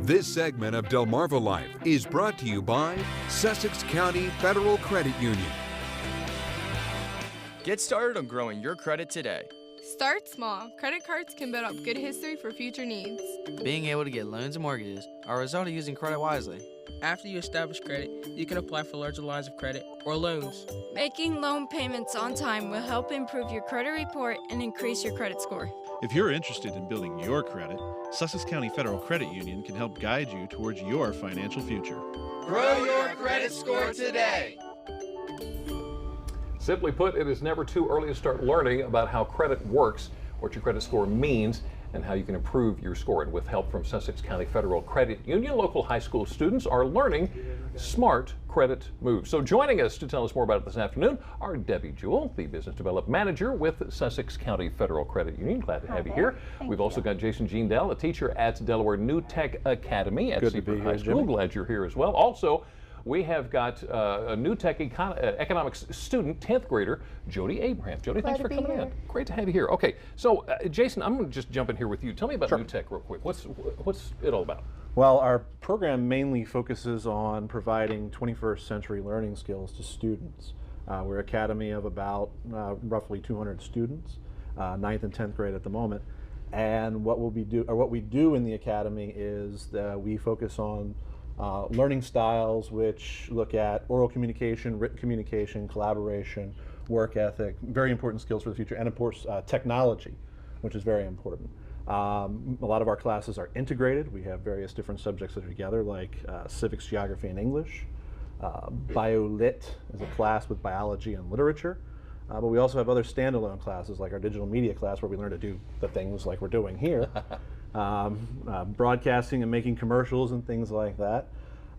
This segment of Delmarva Life is brought to you by Sussex County Federal Credit Union. Get started on growing your credit today. Start small. Credit cards can build up good history for future needs. Being able to get loans and mortgages are a result of using credit wisely. After you establish credit, you can apply for larger lines of credit or loans. Making loan payments on time will help improve your credit report and increase your credit score. If you're interested in building your credit, Sussex County Federal Credit Union can help guide you towards your financial future. Grow your credit score today. Simply put, it is never too early to start learning about how credit works, what your credit score means, and how you can improve your score. And with help from Sussex County Federal Credit Union, local high school students are learning smart credit moves. So joining us to tell us more about it this afternoon are Debbie Jewell, the Business Development Manager with Sussex County Federal Credit Union. Glad to have you here. We've also got Jason Jean Dell, a teacher at Delaware New Tech Academy at Seaford High School. Jimmy. Glad you're here as well. Also, we have got a New Tech economics student, 10th grader, Jody Abraham. Jody, thanks for coming in. Great to have you here. Okay, so Jason, I'm going to just jump in here with you. Tell me about New Tech real quick. What's it all about? Well, our program mainly focuses on providing 21st century learning skills to students. We're an academy of about roughly 200 students, 9th and 10th grade at the moment. And what we do in the academy is that we focus on learning styles which look at oral communication, written communication, collaboration, work ethic, very important skills for the future, and of course technology, which is very important. A lot of our classes are integrated. We have various different subjects that are together, like civics, geography, and English. BioLit is a class with biology and literature. But we also have other standalone classes, like our digital media class, where we learn to do the things like we're doing here. Broadcasting and making commercials and things like that.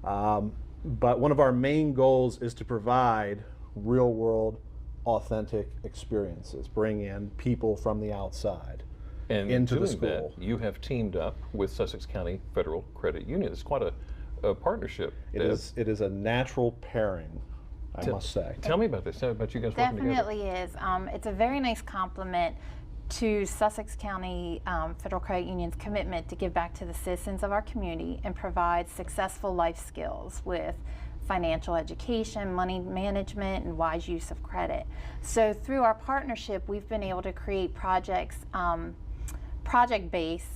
But one of our main goals is to provide real-world, authentic experiences, bring in people from the outside into the school. You have teamed up with Sussex County Federal Credit Union. It's quite a partnership. It is a natural pairing, I must say. Tell me about this. Tell me about you guys working together. Definitely is. It's a very nice compliment to Sussex County Federal Credit Union's commitment to give back to the citizens of our community and provide successful life skills with financial education, money management, and wise use of credit. So through our partnership, we've been able to create projects, project-based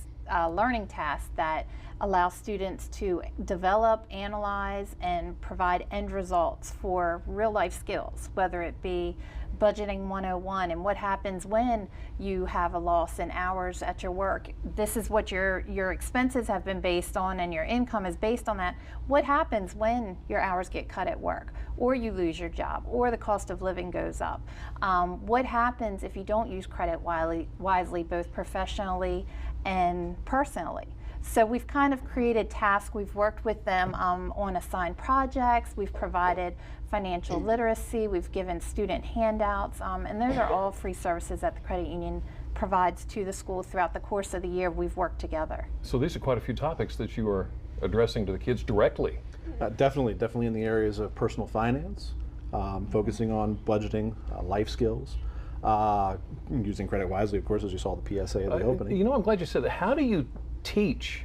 learning tasks that allow students to develop, analyze, and provide end results for real-life skills, whether it be budgeting 101 and what happens when you have a loss in hours at your work. This is what your expenses have been based on and your income is based on that. What happens when your hours get cut at work, or you lose your job, or the cost of living goes up? What happens if you don't use credit wisely, both professionally and personally? So we've kind of created tasks. We've worked with them on assigned projects. We've provided financial literacy. We've given student handouts. And those are all free services that the credit union provides to the school throughout the course of the year we've worked together. So these are quite a few topics that you are addressing to the kids directly. Definitely in the areas of personal finance, focusing on budgeting, life skills, using credit wisely, of course, as you saw the PSA at the opening. You know, I'm glad you said that. How do you teach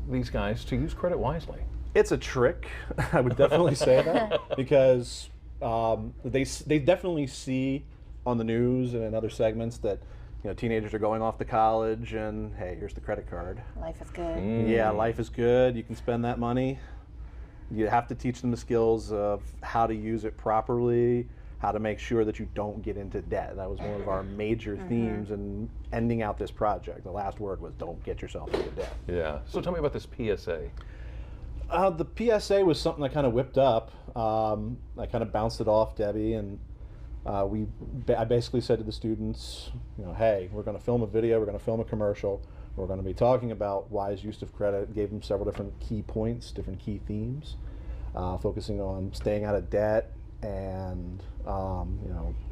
these guys to use credit wisely? It's a trick, I would definitely say that, because they definitely see on the news and in other segments that teenagers are going off to college and hey, here's the credit card. Life is good. Yeah, life is good. You can spend that money. You have to teach them the skills of how to use it properly, how to make sure that you don't get into debt. That was one of our major themes in ending out this project. The last word was don't get yourself into debt. Yeah. So tell me about this PSA. The PSA was something I kind of whipped up. I kind of bounced it off Debbie, and I basically said to the students, hey, we're going to film a video, we're going to film a commercial, we're going to be talking about wise use of credit. Gave them several different key points, different key themes, focusing on staying out of debt, and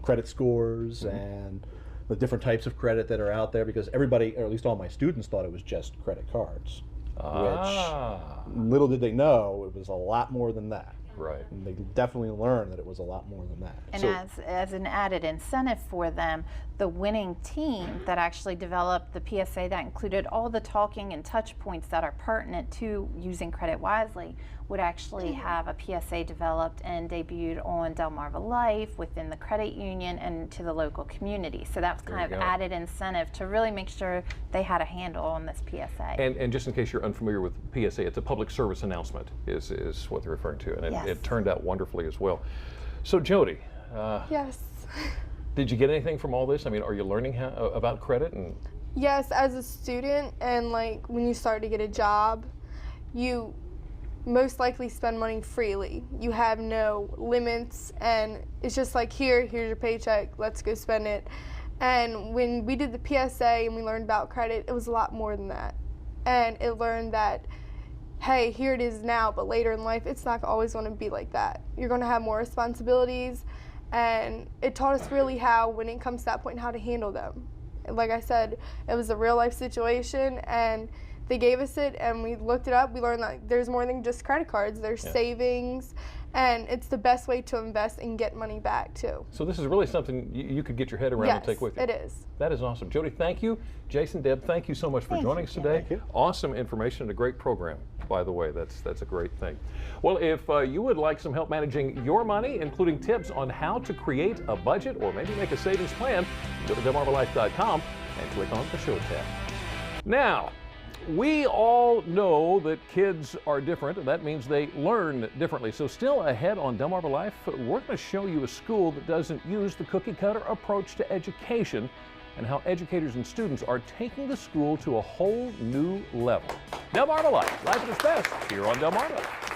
credit scores and the different types of credit that are out there, because everybody, or at least all my students, thought it was just credit cards, which little did they know it was a lot more than that. Right. And they definitely learned that it was a lot more than that. And as an added incentive for them, the winning team that actually developed the PSA that included all the talking and touch points that are pertinent to using credit wisely would actually have a PSA developed and debuted on Delmarva Life, within the credit union, and to the local community. So that's kind of added incentive to really make sure they had a handle on this PSA. And just in case you're unfamiliar with PSA, it's a public service announcement is what they're referring to, and Yes. it turned out wonderfully as well. So Jody, Yes. did you get anything from all this? I mean, are you learning about credit? And Yes, as a student, and like when you start to get a job, you most likely spend money freely. You have no limits, and it's just like, here's your paycheck, let's go spend it. And when we did the PSA and we learned about credit, it was a lot more than that. And it learned that, hey, here it is now, but later in life, it's not always going to be like that. You're going to have more responsibilities, and it taught us really how, when it comes to that point, how to handle them. Like I said, it was a real life situation, and they gave us it, and we looked it up. We learned that there's more than just credit cards. There's savings, and it's the best way to invest and get money back too. so this is really something you could get your head around and take with you. Yes, it is. That is awesome. Jody, thank you. Jason, Deb, thank you so much for joining us today. Thank you. Awesome information and a great program, by the way. That's a great thing. Well, if you would like some help managing your money, including tips on how to create a budget or maybe make a savings plan, go to delmarvalife.com and click on the Show tab. Now, we all know that kids are different, and that means they learn differently. So still ahead on Delmarva Life, we're going to show you a school that doesn't use the cookie-cutter approach to education and how educators and students are taking the school to a whole new level. Delmarva Life, life at its best, here on Delmarva.